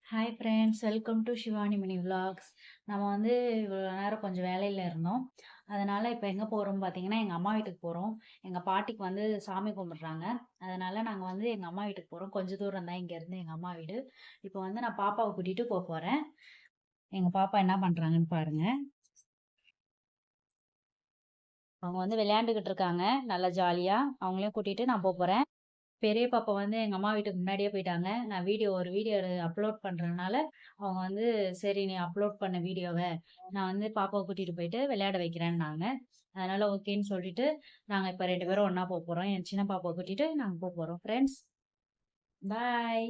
Hi friends, welcome to Shivani mini vlogs. நம்ம வந்து இவ்வளோ நேரம் கொஞ்சம் வேலையில் இருந்தோம். அதனால் இப்போ எங்கே போகிறோம் பார்த்தீங்கன்னா, எங்கள் அம்மா வீட்டுக்கு போகிறோம். எங்கள் பாட்டிக்கு வந்து சாமி கும்பிட்றாங்க. அதனால் நாங்கள் வந்து எங்கள் அம்மா வீட்டுக்கு போகிறோம். கொஞ்சம் தூரம் தான் இங்கேருந்து எங்கள் அம்மா வீடு. இப்போ வந்து நான் பாப்பாவை கூட்டிகிட்டு போகிறேன். எங்கள் பாப்பா என்ன பண்ணுறாங்கன்னு பாருங்கள். அவங்க வந்து விளையாண்டுக்கிட்டு இருக்காங்க நல்லா ஜாலியாக. அவங்களையும் கூட்டிகிட்டு நான் போகிறேன். பெரிய பாப்பா வந்து எங்க அம்மா வீட்டுக்கு முன்னாடியே போயிட்டாங்க. நான் ஒரு வீடியோ அப்லோட் பண்றதுனால, அவங்க வந்து சரி நீ அப்லோட் பண்ண வீடியோவ நான் வந்து பாப்பாவ கூட்டிட்டு போயிட்டு விளையாட வைக்கிறேன்னாங்க. அதனால ஓகேன்னு சொல்லிட்டு, நாங்க இப்ப 2 பேரும் ஒண்ணா போறோம். என் சின்ன பாப்பாவ கூட்டிட்டு நாங்க போறோம். ஃப்ரெண்ட்ஸ், பாய்.